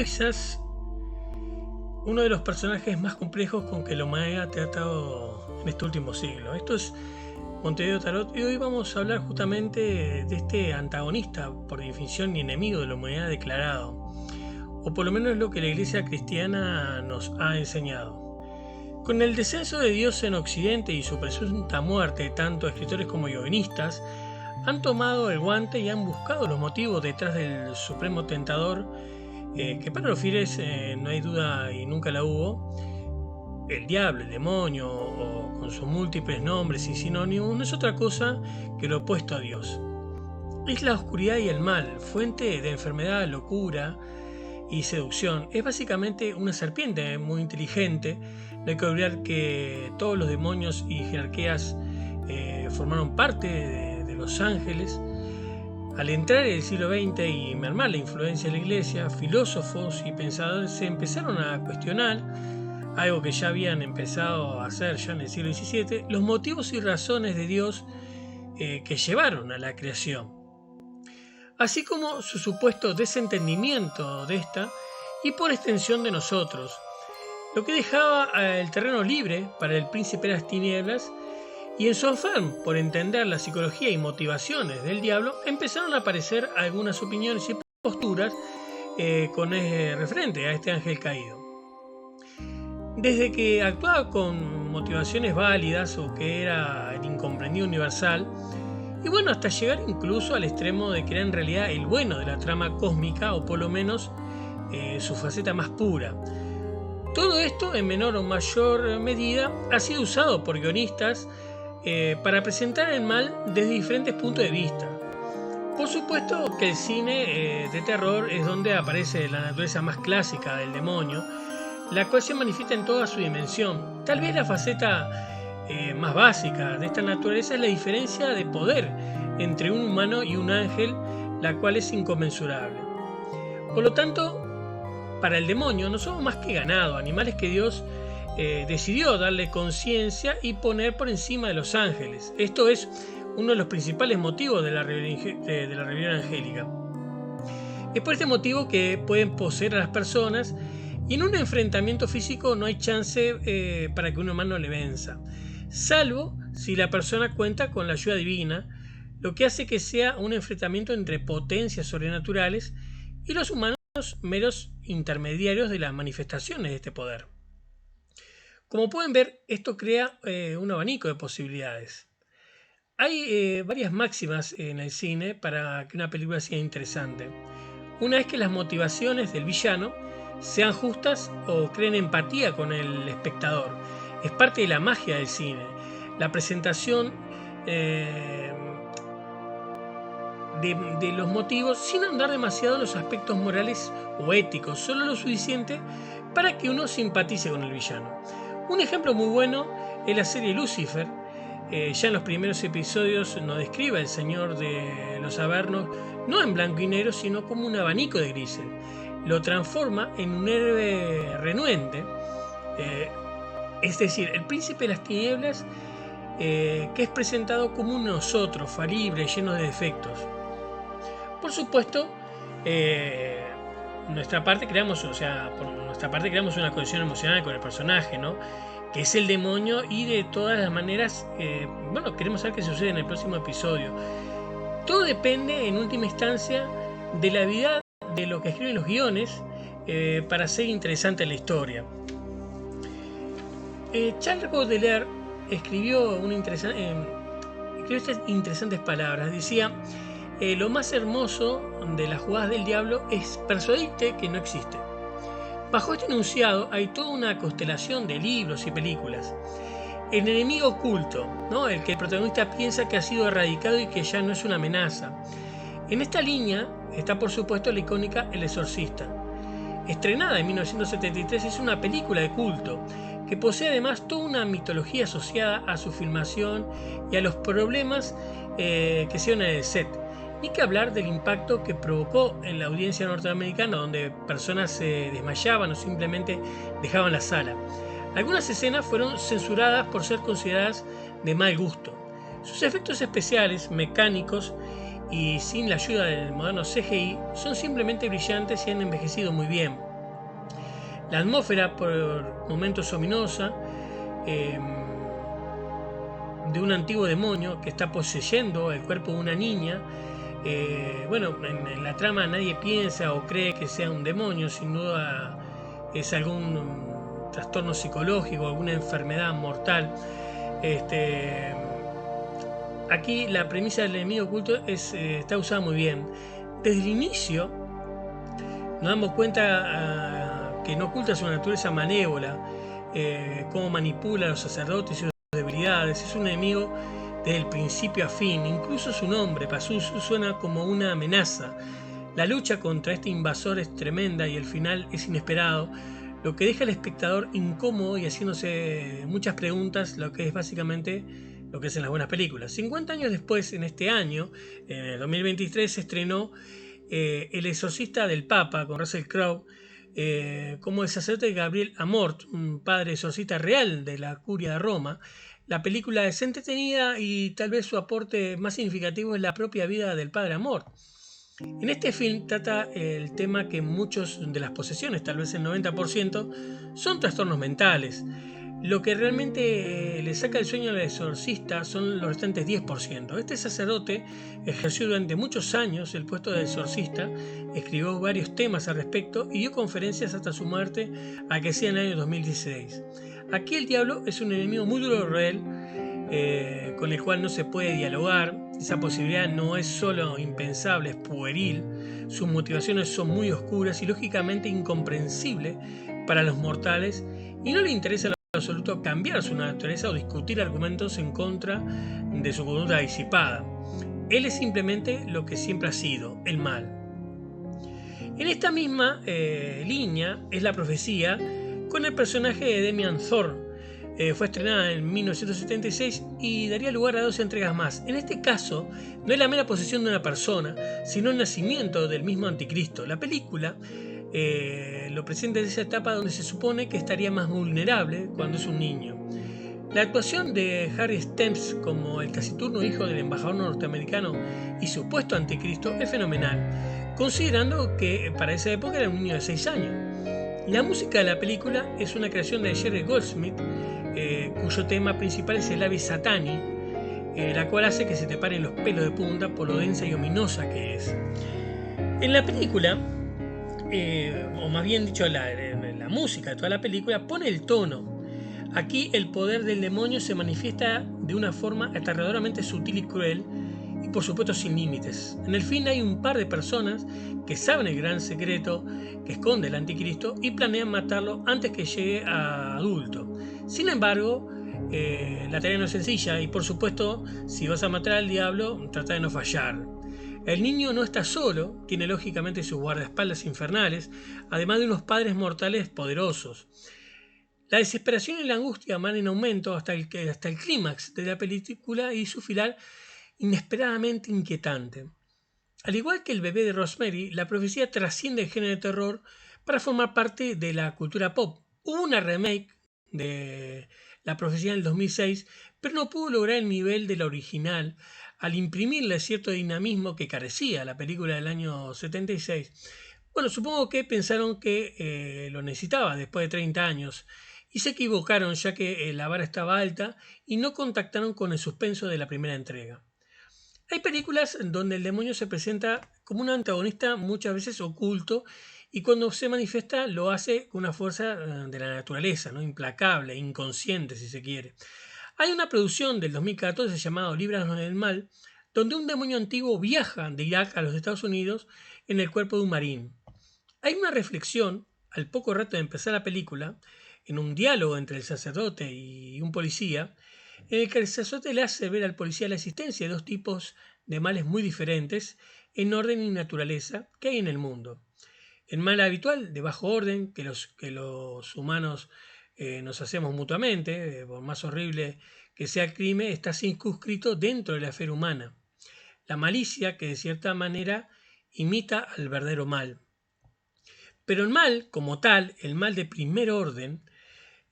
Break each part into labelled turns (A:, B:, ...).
A: demonio es quizás uno de los personajes más complejos con que la humanidad ha tratado en este último siglo. Esto es Montevideo Tarot y hoy vamos a hablar justamente de este antagonista por definición y enemigo de la humanidad declarado, o por lo menos es lo que la Iglesia cristiana nos ha enseñado. Con el descenso de Dios en Occidente y su presunta muerte, tanto escritores como guionistas han tomado el guante y han buscado los motivos detrás del supremo tentador, que para los fieles no hay duda y nunca la hubo. El diablo, el demonio, o con sus múltiples nombres y sinónimos, no es otra cosa que lo opuesto a Dios. Es la oscuridad y el mal, fuente de enfermedad, locura y seducción. Es básicamente una serpiente muy inteligente. No hay que olvidar que todos los demonios y jerarquías formaron parte de los ángeles. Al entrar en el siglo XX y mermar la influencia de la Iglesia, filósofos y pensadores se empezaron a cuestionar, algo que ya habían empezado a hacer ya en el siglo XVII, los motivos y razones de Dios que llevaron a la creación, así como su supuesto desentendimiento de esta y por extensión de nosotros, lo que dejaba el terreno libre para el príncipe de las tinieblas. Y en su afán por entender la psicología y motivaciones del diablo, empezaron a aparecer algunas opiniones y posturas referente a este ángel caído. Desde que actuaba con motivaciones válidas o que era el incomprendido universal, y bueno, hasta llegar incluso al extremo de que era en realidad el bueno de la trama cósmica, o por lo menos su faceta más pura. Todo esto, en menor o mayor medida, ha sido usado por guionistas para presentar el mal desde diferentes puntos de vista. Por supuesto que el cine de terror es donde aparece la naturaleza más clásica del demonio, la cual se manifiesta en toda su dimensión. Tal vez la faceta más básica de esta naturaleza es la diferencia de poder entre un humano y un ángel, la cual es inconmensurable. Por lo tanto, para el demonio no somos más que ganado, animales que Dios decidió darle conciencia y poner por encima de los ángeles. Esto es uno de los principales motivos de la rebelión angélica. Es por este motivo que pueden poseer a las personas y en un enfrentamiento físico no hay chance para que un humano le venza, salvo si la persona cuenta con la ayuda divina, lo que hace que sea un enfrentamiento entre potencias sobrenaturales y los humanos meros intermediarios de las manifestaciones de este poder. Como pueden ver, esto crea un abanico de posibilidades. Hay varias máximas en el cine para que una película sea interesante. Una es que las motivaciones del villano sean justas o creen empatía con el espectador. Es parte de la magia del cine. La presentación de los motivos sin andar demasiado en los aspectos morales o éticos, solo lo suficiente para que uno simpatice con el villano. Un ejemplo muy bueno es la serie Lucifer. Ya en los primeros episodios nos describe el Señor de los Avernos no en blanco y negro, sino como un abanico de grises. Lo transforma en un héroe renuente, es decir, el príncipe de las tinieblas, que es presentado como un nosotros, falible, lleno de defectos. Por supuesto, por nuestra parte creamos una conexión emocional con el personaje, ¿no? Que es el demonio, y de todas las maneras, queremos saber qué sucede en el próximo episodio. Todo depende en última instancia de la habilidad de lo que escriben los guiones para hacer interesante la historia. Charles Baudelaire escribió estas interesantes palabras. Decía: lo más hermoso de las jugadas del diablo es persuadirte que no existe. Bajo este enunciado hay toda una constelación de libros y películas. El enemigo oculto, ¿no? El que el protagonista piensa que ha sido erradicado y que ya no es una amenaza. En esta línea está, por supuesto, la icónica El Exorcista. Estrenada en 1973, es una película de culto que posee además toda una mitología asociada a su filmación y a los problemas que se dieron en el set. Ni que hablar del impacto que provocó en la audiencia norteamericana, donde personas se desmayaban o simplemente dejaban la sala. Algunas escenas fueron censuradas por ser consideradas de mal gusto. Sus efectos especiales, mecánicos y sin la ayuda del moderno CGI, son simplemente brillantes y han envejecido muy bien. La atmósfera por momentos ominosa, eh, de un antiguo demonio que está poseyendo el cuerpo de una niña. Bueno, en la trama nadie piensa o cree que sea un demonio, sin duda es algún trastorno psicológico, alguna enfermedad mortal. Este, Aquí la premisa del enemigo oculto está usada muy bien. Desde el inicio nos damos cuenta que no oculta su naturaleza malévola, cómo manipula a los sacerdotes y sus debilidades. Es un enemigo desde el principio a fin. Incluso su nombre, Pazuzu, suena como una amenaza. La lucha contra este invasor es tremenda y el final es inesperado, lo que deja al espectador incómodo y haciéndose muchas preguntas, lo que es básicamente lo que es en las buenas películas. 50 años después, en este año, en el 2023, se estrenó El exorcista del Papa, con Russell Crowe, como el sacerdote Gabriel Amort, un padre exorcista real de la curia de Roma. La película es entretenida y tal vez su aporte más significativo es la propia vida del padre Amort. En este film trata el tema que muchos de las posesiones, tal vez el 90%, son trastornos mentales. Lo que realmente le saca el sueño al exorcista son los restantes 10%. Este sacerdote ejerció durante muchos años el puesto de exorcista, escribió varios temas al respecto y dio conferencias hasta su muerte, a que sea en el año 2016. Aquí el diablo es un enemigo muy duro de él, con el cual no se puede dialogar. Esa posibilidad no es solo impensable, es pueril. Sus motivaciones son muy oscuras y lógicamente incomprensibles para los mortales, y no le interesa en absoluto cambiar su naturaleza o discutir argumentos en contra de su conducta disipada. Él es simplemente lo que siempre ha sido, el mal. En esta misma línea es la profecía con el personaje de Demian Thorne. Fue estrenada en 1976 y daría lugar a 12 entregas más. En este caso, no es la mera posesión de una persona, sino el nacimiento del mismo anticristo. La película lo presenta en esa etapa donde se supone que estaría más vulnerable cuando es un niño. La actuación de Harry Styles como el taciturno hijo del embajador norteamericano y supuesto anticristo es fenomenal, considerando que para esa época era un niño de 6 años. La música de la película es una creación de Jerry Goldsmith, cuyo tema principal es el Ave Satani, la cual hace que se te paren los pelos de punta por lo densa y ominosa que es. En la película, o más bien dicho, la música de toda la película pone el tono. Aquí el poder del demonio se manifiesta de una forma aterradoramente sutil y cruel, y por supuesto sin límites. En el fin hay un par de personas que saben el gran secreto que esconde el anticristo y planean matarlo antes que llegue a adulto. Sin embargo, la tarea no es sencilla y por supuesto, si vas a matar al diablo, trata de no fallar. El niño no está solo, tiene lógicamente sus guardaespaldas infernales, además de unos padres mortales poderosos. La desesperación y la angustia van en aumento hasta el clímax de la película y su final inesperadamente inquietante. Al igual que el bebé de Rosemary, la profecía trasciende el género de terror para formar parte de la cultura pop. Hubo una remake de la profecía en el 2006, pero no pudo lograr el nivel de la original al imprimirle cierto dinamismo que carecía la película del año 76. Bueno, supongo que pensaron que lo necesitaba después de 30 años y se equivocaron, ya que la vara estaba alta y no contactaron con el suspenso de la primera entrega. Hay películas donde el demonio se presenta como un antagonista muchas veces oculto, y cuando se manifiesta lo hace con una fuerza de la naturaleza, ¿no? Implacable, inconsciente si se quiere. Hay una producción del 2014 llamada Líbranos del Mal, donde un demonio antiguo viaja de Irak a los Estados Unidos en el cuerpo de un marín. Hay una reflexión, al poco rato de empezar la película, en un diálogo entre el sacerdote y un policía, en el que el sacerdote le hace ver al policía la existencia de dos tipos de males muy diferentes en orden y naturaleza que hay en el mundo. El mal habitual, de bajo orden, que los humanos nos hacemos mutuamente, por más horrible que sea el crimen, está circunscrito dentro de la esfera humana. La malicia, que de cierta manera imita al verdadero mal. Pero el mal, como tal, el mal de primer orden,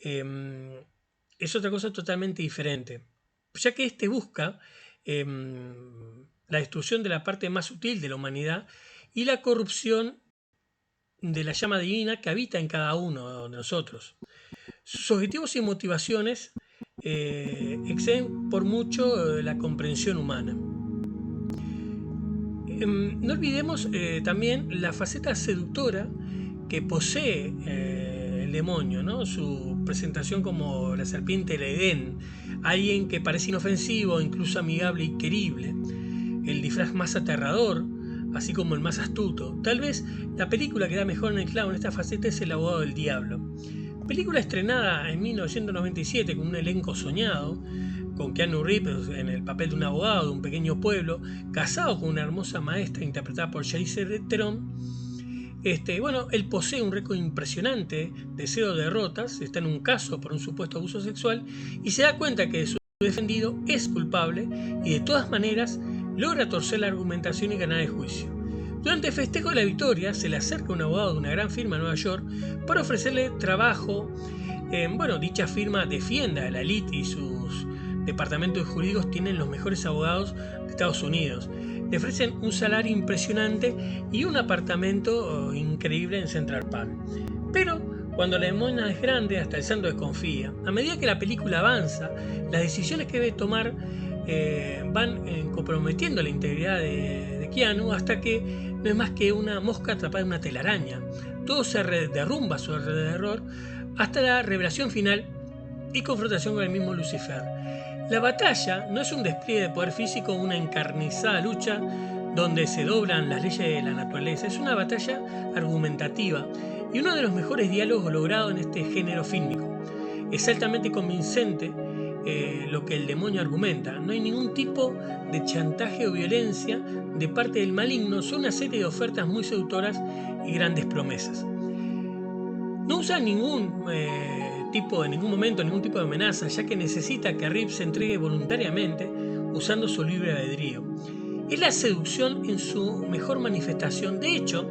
A: es otra cosa totalmente diferente, ya que éste busca la destrucción de la parte más sutil de la humanidad y la corrupción de la llama divina que habita en cada uno de nosotros. Sus objetivos y motivaciones exceden por mucho la comprensión humana. No olvidemos también la faceta seductora que posee el demonio, ¿no? Su presentación como la serpiente del Edén, alguien que parece inofensivo, incluso amigable y querible, el disfraz más aterrador, así como el más astuto. Tal vez la película que da mejor en el clavo en esta faceta es El abogado del diablo. Película estrenada en 1997 con un elenco soñado, con Keanu Reeves en el papel de un abogado de un pequeño pueblo, casado con una hermosa maestra interpretada por Charlize Theron. Él posee un récord impresionante de 0 derrotas, está en un caso por un supuesto abuso sexual y se da cuenta que su defendido es culpable y de todas maneras logra torcer la argumentación y ganar el juicio. Durante el festejo de la victoria se le acerca un abogado de una gran firma en Nueva York para ofrecerle trabajo. Dicha firma defiende a la élite y sus departamentos jurídicos tienen los mejores abogados de Estados Unidos. Le ofrecen un salario impresionante y un apartamento increíble en Central Park. Pero cuando la demanda es grande, hasta el santo desconfía. A medida que la película avanza, las decisiones que debe tomar van comprometiendo la integridad de Keanu hasta que no es más que una mosca atrapada en una telaraña. Todo se derrumba a su alrededor hasta la revelación final y confrontación con el mismo Lucifer. La batalla no es un despliegue de poder físico o una encarnizada lucha donde se doblan las leyes de la naturaleza. Es una batalla argumentativa y uno de los mejores diálogos logrados en este género fílmico. Es altamente convincente lo que el demonio argumenta. No hay ningún tipo de chantaje o violencia de parte del maligno, son una serie de ofertas muy seductoras y grandes promesas. No usa ningún momento ningún tipo de amenaza, ya que necesita que Reeves se entregue voluntariamente usando su libre albedrío. Es la seducción en su mejor manifestación. De hecho,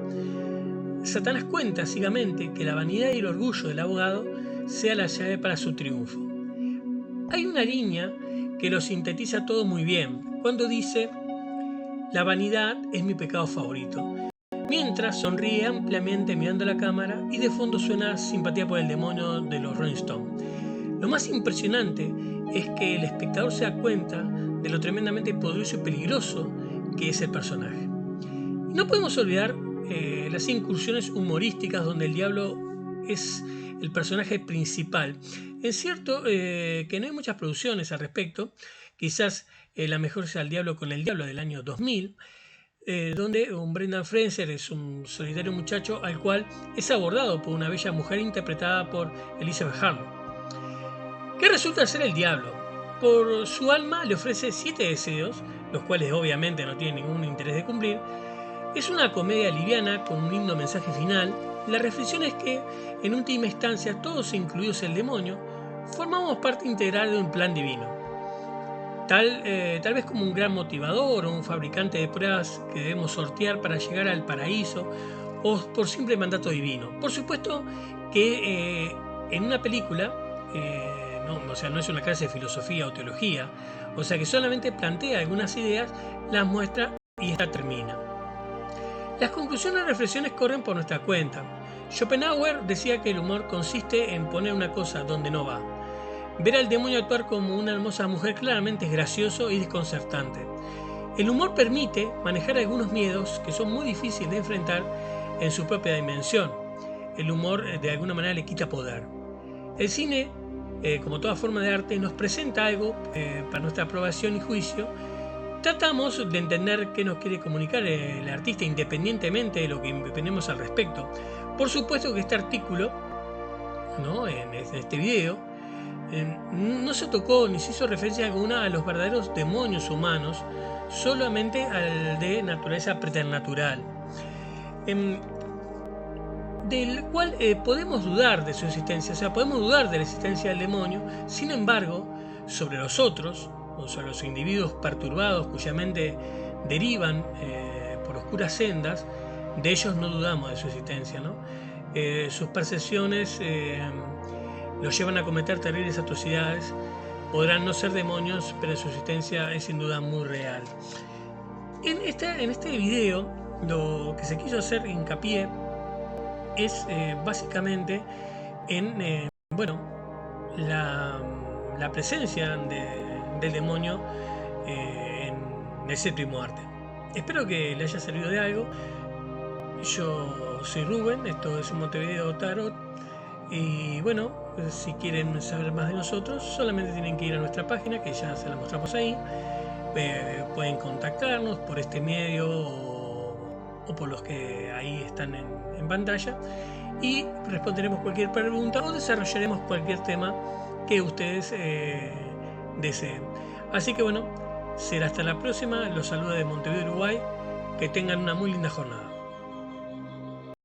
A: Satanás cuenta ciegamente que la vanidad y el orgullo del abogado sea la llave para su triunfo. Hay una línea que lo sintetiza todo muy bien, cuando dice: la vanidad es mi pecado favorito, mientras sonríe ampliamente mirando la cámara y de fondo suena Simpatía por el demonio de los Rolling Stones. Lo más impresionante es que el espectador se da cuenta de lo tremendamente poderoso y peligroso que es el personaje. Y no podemos olvidar las incursiones humorísticas donde el diablo es el personaje principal. Es cierto que no hay muchas producciones al respecto, quizás la mejor sea El diablo con el diablo del año 2000, donde un Brendan Fraser es un solitario muchacho al cual es abordado por una bella mujer interpretada por Elizabeth Harley, que resulta ser el diablo. Por su alma le ofrece 7 deseos, los cuales obviamente no tienen ningún interés de cumplir. Es una comedia liviana con un lindo mensaje final. La reflexión es que, en última instancia, todos, incluidos el demonio, formamos parte integral de un plan divino. Tal vez como un gran motivador o un fabricante de pruebas que debemos sortear para llegar al paraíso, o por simple mandato divino. Por supuesto que en una película no es una clase de filosofía o teología, o sea que solamente plantea algunas ideas, las muestra y esta termina. Las conclusiones y reflexiones corren por nuestra cuenta. Schopenhauer decía que el humor consiste en poner una cosa donde no va. Ver al demonio actuar como una hermosa mujer claramente es gracioso y desconcertante. El humor permite manejar algunos miedos que son muy difíciles de enfrentar en su propia dimensión. El humor de alguna manera le quita poder. El cine, como toda forma de arte, nos presenta algo para nuestra aprobación y juicio. Tratamos de entender qué nos quiere comunicar el artista independientemente de lo que opinemos al respecto. Por supuesto que este artículo, en este video, no se tocó ni se hizo referencia alguna a los verdaderos demonios humanos, solamente al de naturaleza preternatural, del cual podemos dudar de su existencia, o sea, podemos dudar de la existencia del demonio. Sin embargo, sobre los otros, o sobre los individuos perturbados cuya mente derivan por oscuras sendas, de ellos no dudamos de su existencia, sus percepciones los llevan a cometer terribles atrocidades. Podrán no ser demonios, pero su existencia es sin duda muy real. En este video, lo que se quiso hacer hincapié es básicamente en bueno, la presencia del demonio en el séptimo arte. Espero que le haya servido de algo. Yo soy Rubén, esto es Montevideo Tarot. Y bueno, si quieren saber más de nosotros, solamente tienen que ir a nuestra página, que ya se la mostramos ahí. Pueden contactarnos por este medio o por los que ahí están en pantalla, y responderemos cualquier pregunta o desarrollaremos cualquier tema que ustedes deseen. Así que bueno, será hasta la próxima. Los saluda de Montevideo, Uruguay. Que tengan una muy linda jornada.